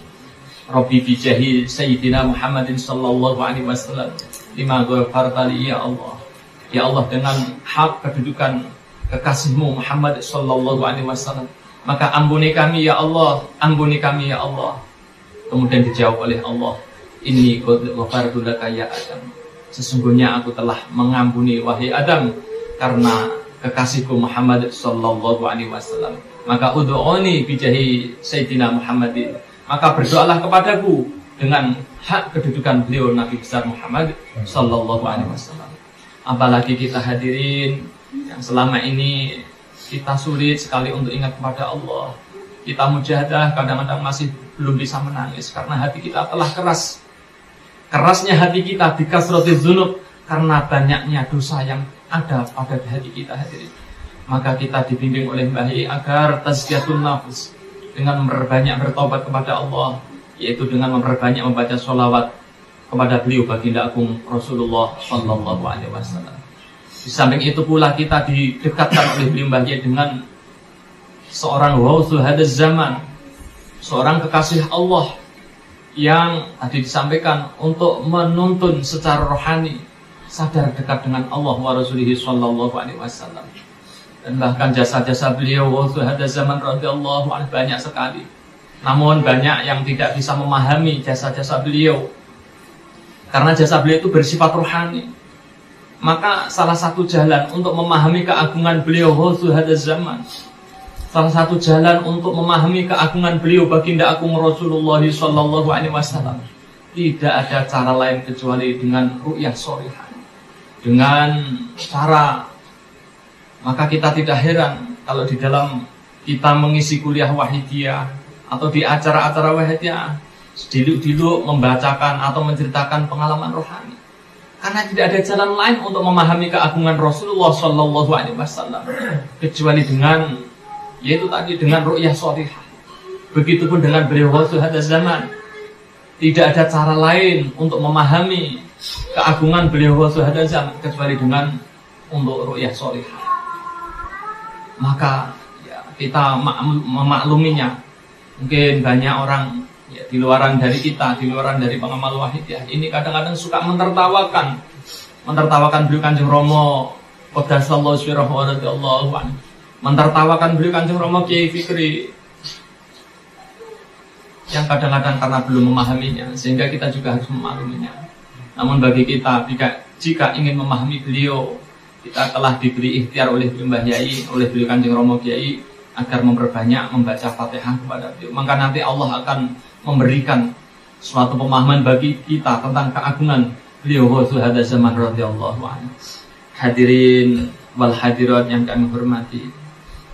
Rabbi bi jahi sayyidina Muhammadin sallallahu alaihi wasallam lima ghafarta li ya Allah. Ya Allah, dengan hak kedudukan kekasihmu Muhammad sallallahu alaihi wasallam, maka ampuni kami ya Allah, ampuni kami ya Allah. Kemudian dijawab oleh Allah, inni qad ghafartu laka ya Adam. Sesungguhnya aku telah mengampuni wahai Adam karena kekasihku Muhammad sallallahu alaihi wasallam. Maka ud'uni bijahi sayyidina Muhammadin. Maka berdoalah kepadaku dengan hak kedudukan beliau Nabi besar Muhammad sallallahu alaihi wasallam. Apalagi kita hadirin yang selama ini kita sulit sekali untuk ingat kepada Allah. Kita mujahadah kadang-kadang masih belum bisa menangis karena hati kita telah keras. Kerasnya hati kita bikasratiz dzunub, karena banyaknya dosa yang ada pada hati kita hadirin. Maka kita dibimbing oleh Mbah Yai agar tazkiyatun nafs dengan memperbanyak bertobat kepada Allah, yaitu dengan memperbanyak membaca sholawat kepada beliau baginda agung Rasulullah sallallahu alaihi wasallam. Di samping itu pula kita didekatkan oleh beliau Mbah Yai dengan seorang wausul hadaz zaman, seorang kekasih Allah yang tadi disampaikan untuk menuntun secara rohani sadar dekat dengan Allah wa Rasulihi sallallahu alaihi wasallam. Dan bahkan jasa-jasa beliau wausul hadaz zaman radhiyallahu anhu banyak sekali. Namun banyak yang tidak bisa memahami jasa-jasa beliau karena jasa beliau itu bersifat rohani. Maka salah satu jalan untuk memahami keagungan beliau wausul hadaz zaman, salah satu jalan untuk memahami keagungan beliau baginda agung Rasulullah sallallahu alaihi wasallam, tidak ada cara lain kecuali dengan ru'yah sholihah. Dengan cara, maka kita tidak heran kalau di dalam kita mengisi kuliah wahidiyah atau di acara-acara wahidiyah diluk-diluk membacakan atau menceritakan pengalaman rohani. Karena tidak ada jalan lain untuk memahami keagungan Rasulullah sallallahu alaihi wasallam kecuali dengan, yaitu tadi dengan ru'yah sholihah. Begitupun dengan beliau wausul hadaz zaman. Tidak ada cara lain untuk memahami keagungan beliau wausul hadaz zaman kecuali dengan untuk ru'yah sholihah. Maka ya, kita memakluminya. Mungkin banyak orang ya, di luaran dari kita, di luaran dari pengamal wahid ya, ini kadang-kadang suka mentertawakan beliau Kanjeng Romo qaddasallahu sirrahu wa radhiyallahu anhu, mentertawakan beliau Kanjeng Romo Kiai Fikri, yang kadang-kadang karena belum memahaminya, sehingga kita juga harus memakluminya. Namun bagi kita, jika ingin memahami beliau, kita telah diberi ikhtiar oleh Mbah Yai, oleh beliau Kanjeng Romo Kiai, agar memperbanyak membaca Fatihah kepada beliau. Maka nanti Allah akan memberikan suatu pemahaman bagi kita tentang keagungan beliau wausul hadaz zaman radhiyallahu anhu. Hadirin wal hadirat yang kami hormati,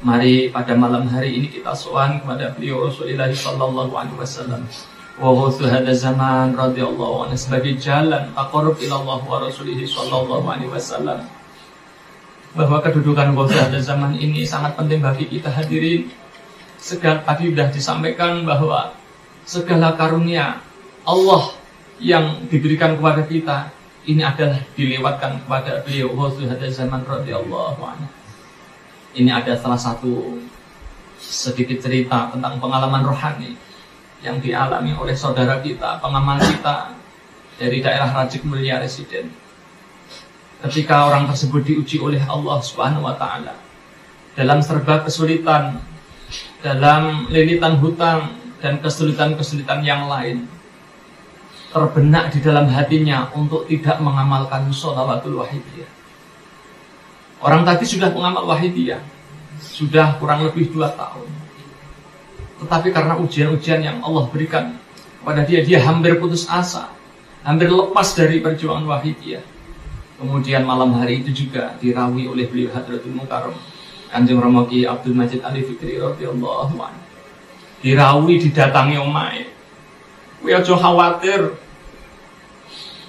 mari pada malam hari ini kita sowan kepada beliau Rasulullah sallallahu alaihi wasallam wa wausul hadaz zaman radhiyallahu anhu sebagai jalan taqarrub ila Allah wa Rasulihi sallallahu alaihi wasallam. Bahwa kedudukan wausul hadaz zaman ini sangat penting bagi kita hadirin. Tadi sudah disampaikan bahwa segala karunia Allah yang diberikan kepada kita ini adalah dilewatkan kepada beliau wausul hadaz zaman radhiyallahu anhu. Ini ada salah satu sedikit cerita tentang pengalaman rohani yang dialami oleh saudara kita, pengamal kita dari daerah Rajik Mulia Residen. Ketika orang tersebut diuji oleh Allah Subhanahu wa Ta'ala dalam serba kesulitan, dalam lilitan hutang dan kesulitan-kesulitan yang lain, terbenak di dalam hatinya untuk tidak mengamalkan sholawatul wahidiyah. Orang tadi sudah mengamal wahidiyah, sudah kurang lebih 2 tahun. Tetapi karena ujian-ujian yang Allah berikan kepada dia hampir putus asa, hampir lepas dari perjuangan wahidiyah. Kemudian malam hari itu juga dirawi oleh beliau Hadratul Mukarram Kanjeng Rama Ki Abdul Majid Ali Fikri radhiyallahu anhu dirawuhi didatangi omahe. Kowe aja khawatir,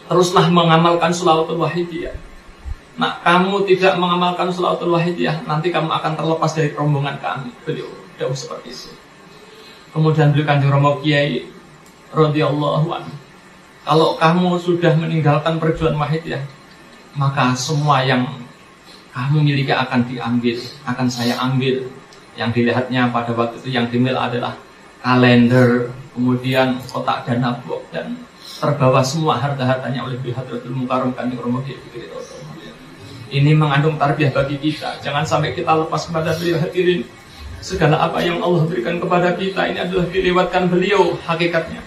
teruslah mengamalkan Sholawatul Wahidiyah. Nak kamu tidak mengamalkan Sholawatul Wahidiyah, nanti kamu akan terlepas dari rombongan kami. Beliau dawuh seperti itu. Kemudian beliau Kanjeng Rama Kiai radhiyallahu anhu, kalau kamu sudah meninggalkan perjuangan Wahidiyah, maka semua yang kamu miliki akan diambil, akan saya ambil. Yang dilihatnya pada waktu itu yang dimil adalah kalender, kemudian kotak dana box, dan terbawa semua harta-hartanya oleh Beliau Hadratul Mukarram Kanjeng Rama Kiai Fikri. Ini mengandung tarbiyah bagi kita. Jangan sampai kita lepas kepada beliau. Hadirin, segala apa yang Allah berikan kepada kita ini adalah dilewatkan beliau hakikatnya.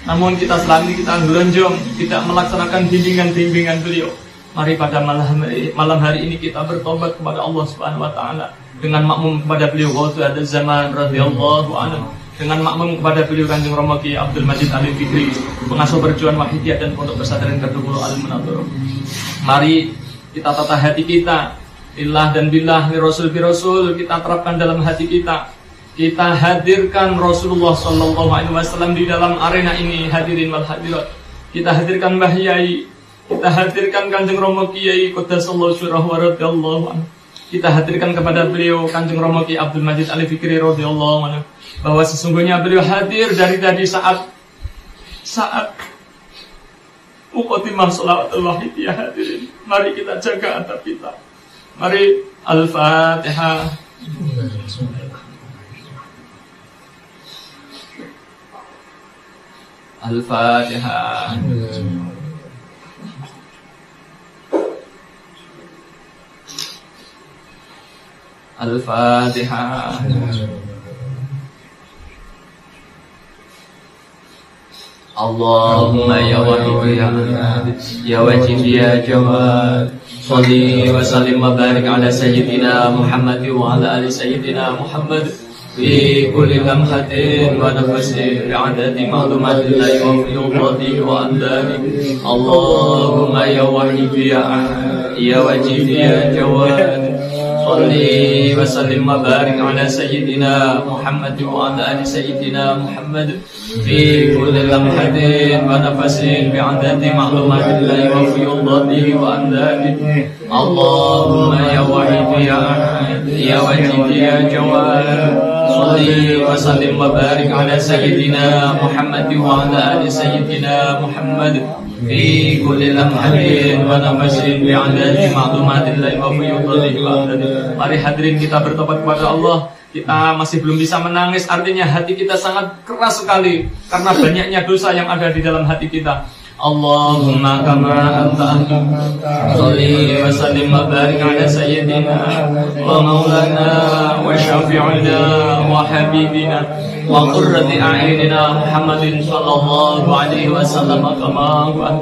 Namun kita selama ini kita gelonjong, tidak melaksanakan bimbingan-bimbingan beliau. Mari pada malam hari ini kita bertobat kepada Allah Subhanahu wa taala dengan makmum kepada beliau Ghaus ada zaman radhiyallahu anhu, dengan makmum kepada beliau Kanjeng Rama Ki Abdul Majid Ali Fikri, pengasuh perjuangan Wahidiyah dan Pondok Pesantren Kedungulu Al Munawwarah. Mari kita tata hati kita, lillah dan billah, li rasul bi rasul, kita terapkan dalam hati kita. Kita hadirkan Rasulullah sallallahu alaihi wasallam di dalam arena ini, hadirin wal hadirat. Kita hadirkan Mbah Yai, kita hadirkan Kanjeng Rama Kiai Qaddasallahu sirrahu wa radhiyallahu anhu. Kita hadirkan kepada beliau Kanjeng Rama Ki Abdul Majid Ali Fikri radhiyallahu anhu bahwa sesungguhnya beliau hadir dari tadi saat Muqaddimah Sholawatul Wahidiyah. Hadirin, mari kita jaga adab kita. Mari Al-Fatihah. Al-Fatihah. Al-Fatihah. Allahumma ya wahid ya wajid ya jawad, salli wa sallim wa barik ala sayyidina Muhammad wa ala ali sayyidina Muhammad fi kulli lamhatin wa nafasin bi'adadi ma'lumatillah wa fiyudati wa andani. Allahumma ya wahid ya wajid ya jawad, salli wa sallim wa barik ala sayyidina Muhammad wa ala ali sayyidina Muhammad fi kulli lamhatin wa nafasin bi'adadi ma'lumatillah wa fiyudati wa andani. Allahumma ya wahid ya wajid ya jawad, salli wa sallim wa barik ala sayyidina Muhammad wa ala ali sayyidina Muhammad fi kulli lamhatin wa nafasin bi'adadi ma'lumatillah wa fiyudati wa andani. Mari hadirin kita bertobat kepada Allah. Kita masih belum bisa menangis, artinya hati kita sangat keras sekali karena banyaknya dosa yang ada di dalam hati kita. Allahumma kama anta salli wa sallim wa barik ala sayyidina wa maulana wa syafi'ina wa habibina wa qurrati a'yunina Muhammadin sallallahu alaihi wasallam kama wa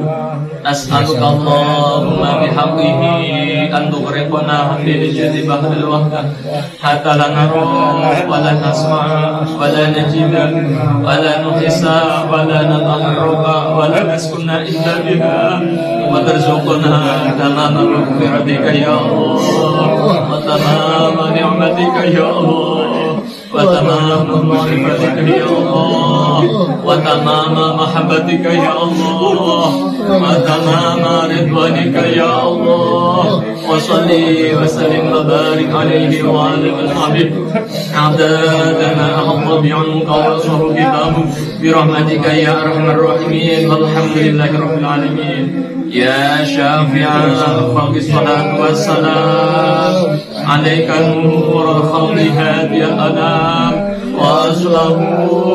nas'aluka Allahumma bihaqqihi an tughriqna fi jati bahril wahdah hatta la nara wa la nasma' wa la najida wa la nuhisa wa la nataharraka wa la naskuna illa biha wa tarzuqna tamama maghfiratika ya Allah wa tamama ni'matika ya Allah wa tamama ma'rifatika ya Allah wa tamama mahabbatika ya Allah wa tamama ridwanika ya Allah. Wa salli wa sallim wa barik alaihi wa alihi wa sahbihi adadana Allah bi'ilmika wa sahbihi kitabu birahmatika ya arhamar rahimin walhamdulillahi rabbil alamin. Ya syafi'al khalqi salatu wassalam alaika nurul khalqi hadiyal anam wa aslahu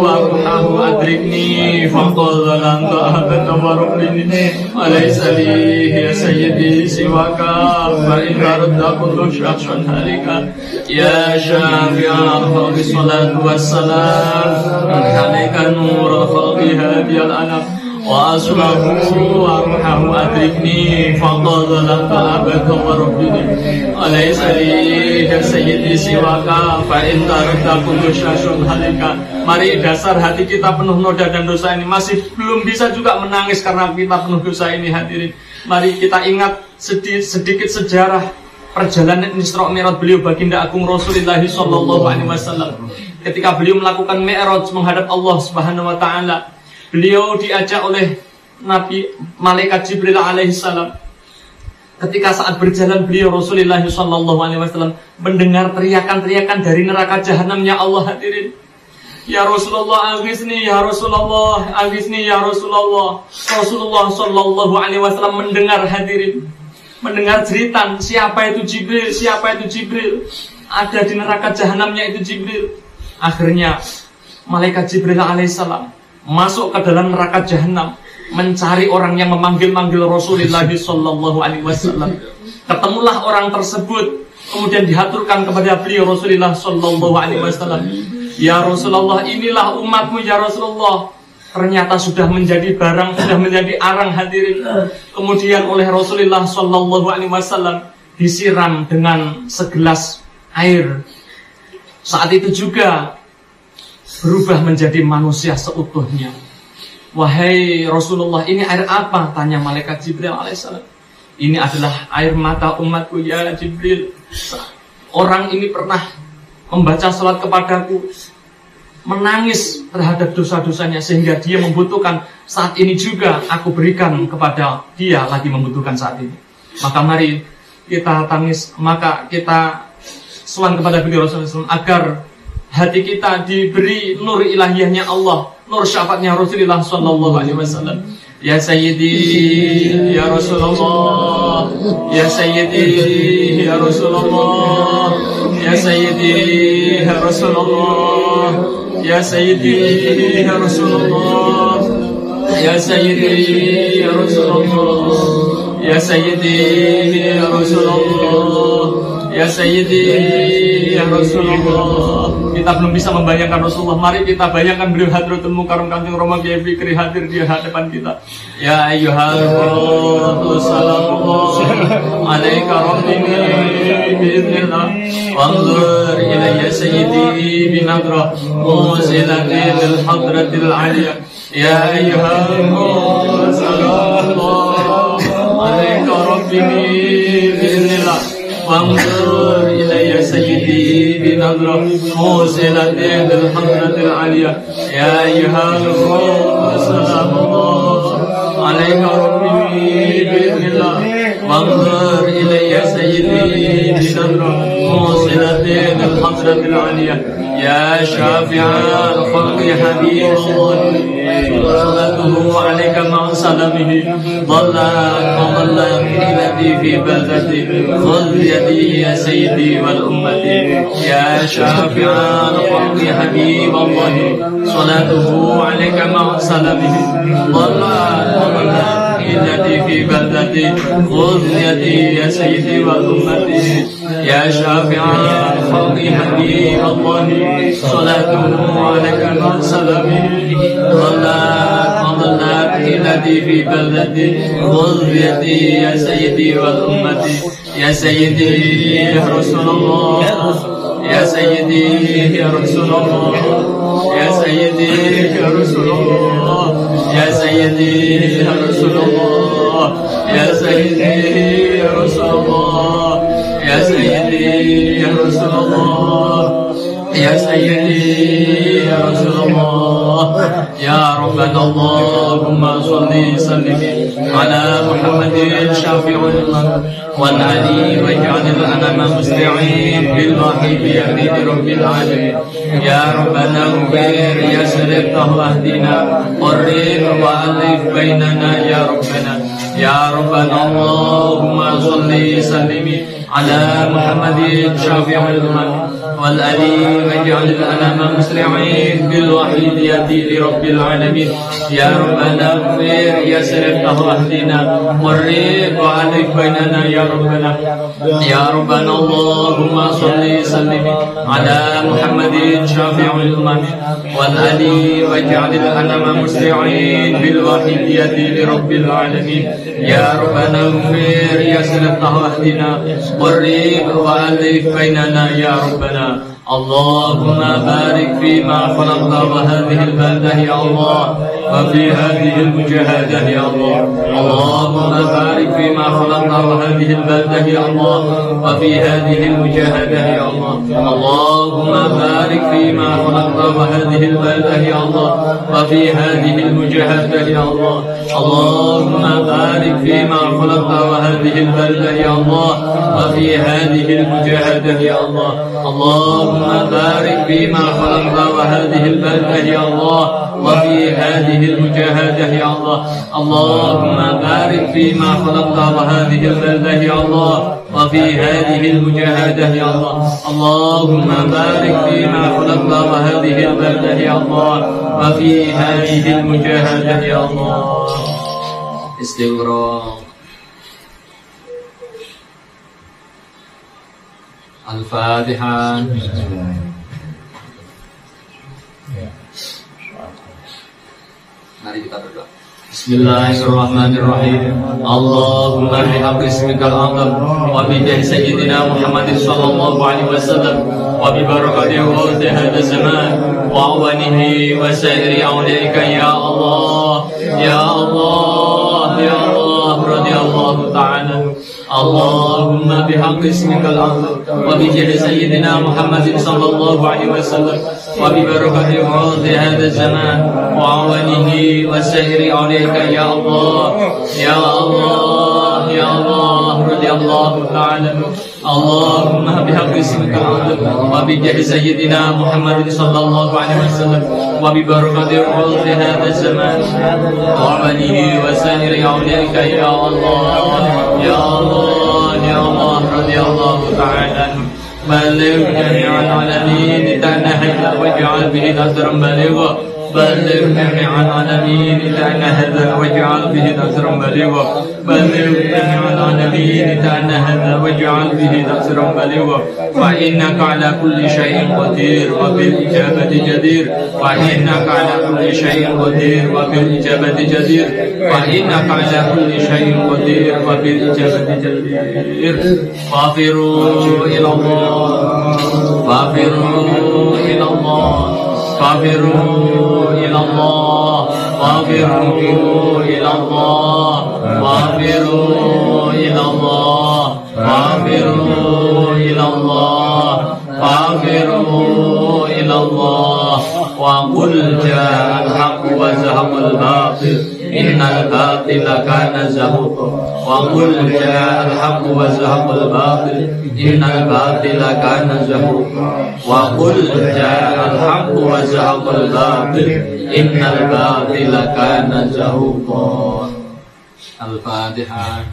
wa ruhahu adrikni faqad lanta abada wa rubbini alaysa li ya sayyidi siwaka fa inna radda kullu syakhsan halika. Ya syafi'al khalqi salatu wassalam alaika nurul khalqi hadiyal anam wa aslahu wa ruhahu adrikni faqad lanta abada wa rubbini alaysa li ya sayyidi siwaka fa inna radda kullu syakhsan halika. Mari dasar hati kita penuh noda dan dosa ini masih belum bisa juga menangis karena kita penuh dosa ini. Hadirin, mari kita ingat sedikit sejarah perjalanan Isra Mi'raj beliau baginda agung Rasulullah sallallahu alaihi wasallam. Ketika beliau melakukan Mi'raj menghadap Allah Subhanahu wa taala, beliau diajak oleh Nabi malaikat Jibril alaihi salam. Ketika saat berjalan beliau Rasulullah sallallahu alaihi wasallam mendengar teriakan-teriakan dari neraka jahanam. Ya Allah, hadirin. Ya Rasulullah, aghithni ya Rasulullah, aghithni ya Rasulullah. Rasulullah sallallahu alaihi wasallam mendengar, hadirin, mendengar jeritan, siapa itu Jibril, siapa itu Jibril. Ada di neraka jahanamnya itu Jibril. Akhirnya malaikat Jibril alaihissalam masuk ke dalam neraka jahanam, mencari orang yang memanggil-manggil Rasulullah sallallahu alaihi wasallam. Ketemulah orang tersebut, kemudian dihaturkan kepada beliau Rasulullah sallallahu alaihi wasallam. Ya Rasulullah, inilah umatmu ya Rasulullah. Ternyata sudah menjadi barang, sudah menjadi arang, hadirin. Kemudian oleh Rasulullah sallallahu alaihi wasallam disiram dengan segelas air. Saat itu juga berubah menjadi manusia seutuhnya. Wahai Rasulullah, ini air apa? Tanya malaikat Jibril alaihissalam. Ini adalah air mata umatku ya Jibril. Orang ini pernah membaca salat kepadaku, menangis terhadap dosa-dosanya, sehingga dia membutuhkan. Saat ini juga aku berikan kepada dia, lagi membutuhkan saat ini. Maka mari kita tangis, maka kita sowan kepada beliau Rasulullah SAW, agar hati kita diberi nur ilahiyahnya Allah, nur syafaatnya Rasulullah sallallahu alaihi wasallam. Ya Sayyidi ya Rasulullah, ya Sayyidi ya Rasulullah, ya Sayyidi ya Rasulullah, ya Sayyidi ya Rasulullah, ya Sayyidi ya Rasulullah, ya Sayyidi ya Rasulullah, ya Sayyidi ya Rasulullah. Kita belum bisa membayangkan Rasulullah. Mari kita bayangkan beliau hadratul mukarram Kanjeng Rama Kiai Fikri hadir di hadapan kita. Ya ayyuhal rasul sallallahu alaika rabbini biiznillah wanzur ilayya sayyidi binadra musilati bil hadratil aliyah. Ya ayyuhal rasul sallallahu alaika rabbini biiznillah wanzur ilayya sayyidi binadra musilati bil hadratil aliyah. Ya ayyuhal rasul sallallahu alaika rabbini biiznillah wanzur ilayya sayyidi binadra musilati bil hadratil aliyah. Ya syafi'al khalqi habibullah salatuhu alaika ma'a salamihi dhallat wa dhallat ilati fi balati khudh yadi ya sayyidi wal ummati. Ya syafi'al khalqi habibullah salatuhu alaika ma'a salamihi dhallat wa dhallat ilati fi balati khudh yadi ya sayyidi wal ummati. Ya syafi'al khalqi habibullah salatuhu alaika ma'a salamihi dhallat ilati fi balati khudh yadi ya sayyidi wal ummati. Ya sayyidi ya Rasulullah, ya sayyidi ya Rasulullah, ya sayyidi ya Rasulullah, ya sayyidi ya Rasulullah, ya sayyidi ya Rasulullah, ya sayyidi ya Rasulullah, ya sayyidi ya Rasulullah. Ya Rabbana Allahumma salli sallim ala Muhammadin syafi'ul ummah wal ali waj'alil anama musta'in bil wahidiyyati rabbil alamin. Ya Rabbana ighfir yasrif tahdina qarrib wa alif bainana ya Rabbana. Ya Rabbana Allahumma salli sallim ala Muhammadin syafi'ul ummah wal ali waj'alil anama musta'in bil wahidiyyati rabbil alamin. Ya Rabbana ighfir yasrif tahdina qarrib wa alif bainana ya Rabbana. Ya Rabbana Allahumma salli sallim ala Muhammadin syafi'ul ummah wal ali waj'alil anama musta'in bil wahidiyyati rabbil alamin. Ya Rabbana ighfir yasrif tahdina qarrib wa alif bainana ya Rabbana. Allahumma barik fima khalaqta wa hadhihi al-baldah ya Allah وفي هذه المجاهدة يا الله اللهم بارك فيما خلقت وهذه البلدة يا الله وفي هذه المجاهدة يا الله اللهم بارك فيما خلقت وهذه البلدة يا الله وفي هذه المجاهدة يا الله اللهم بارك فيما خلقت وهذه البلدة يا الله وفي هذه المجاهدة يا الله اللهم بارك فيما خلقت وهذه البلدة يا الله وفي هذه المجاهدة يا الله اللهم بارك فيما خلقت وهذه البلدة يا الله وفي هذه المجاهدة يا الله اللهم بارك فيما خلقت وهذه البلدة يا الله وفي هذه المجاهدة يا الله. Istighfar. Al-Fatihah. Mari kita berdoa. Bismillahirrahmanirrahim. Allahumma bihaqqi ismikal a'zam wa bi jahi sayyidina Muhammadin sallallahu alaihi wasallam wa bi barakati ghawthi hadha zaman wa awanihi wa sairi awliyaika ya Allah ya Allah ya Allah radhiyallahu ta'ala. Allahumma bihaqqi ismikal a'zam wa bi jahi sayyidina Muhammadin sallallahu alaihi wasallam wa bi barakati ghawthi hadha zaman wa awanihi wa sairi awliyaika ya Allah ya Allah ya Allah radhiyallahu ta'ala. Allahumma bihaqqi ismikal a'zam wa bi jahi sayyidina Muhammadin sallallahu alaihi wasallam wa bi barakati ghawthi hadha zaman wa awanihi wa sairi awliyaika ya Allah ya Allah ya Allah radhiyallahu ta'ala. بلغ جميع العالمين تنهج واجعل به نصرا بليغا بلغ جميع العالمين تنهج واجعل به نصرا بليغا بلغ جميع العالمين تنهج واجعل به نصرا بليغا فإنك على كل شيء قدير وبالإجابة جدير فإنك على كل شيء قدير وبالإجابة جدير فإنك على كل شيء قدير وبالإجابة جدير. فافروا إلى الله فافروا إلى الله فافروا إلى الله فافروا إلى الله فافروا إلى الله فافروا إلى الله فافروا إلى الله وقل جاء الحق وزهق الباطل إن الباطل كان زهوقا وقل جاء الحق وزهق الباطل إن الباطل كان زهوقا وقل جاء الحق وزهق الباطل إن الباطل كان زهوقا. Al-Fatihah.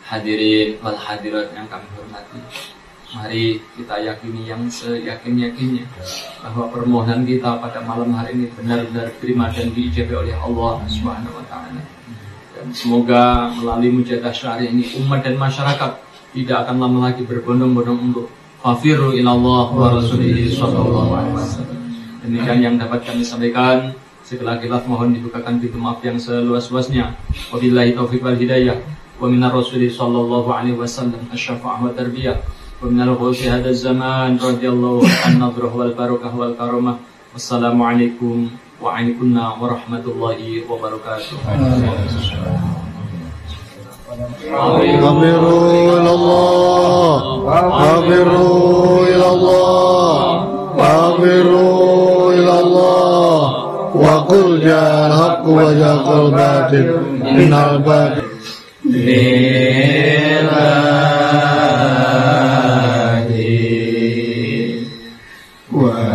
Hadirin wal hadirat yang kami hormati, mari kita yakini yang seyakin-yakinnya bahwa permohonan kita pada malam hari ini benar-benar diterima dan diijabah oleh Allah Subhanahu wa taala. Dan semoga melalui mujahadah syariah ini umat dan masyarakat tidak akan lama lagi berbondong-bondong untuk fafiru ilallah wa rasulihi sallallahu alaihi wasallam. Demikian yang dapat kami sampaikan. Segala khilaf mohon dibukakan pintu maaf yang seluas-luasnya. Wabillahi taufiq wal hidayah. Wa minar rasuli sallallahu alaihi wasallam asy-syafa'ah wa tarbiyah. Wa minal ghawthi hadha zaman radhiyallahu an-nadhrah wal barakah wal karamah. Wassalamualaikum wa'alaikumna warahmatullahi wabarakatuh. Wabiru ilallah Wabiru ilallah Wabiru ilallah Wa qul ja'al haqqu wa ja'al batil Innal batil Lillahi Wa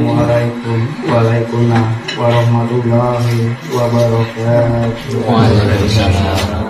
Assalamualaikum warahmatullahi wabarakatuh. Waalaikumsalam.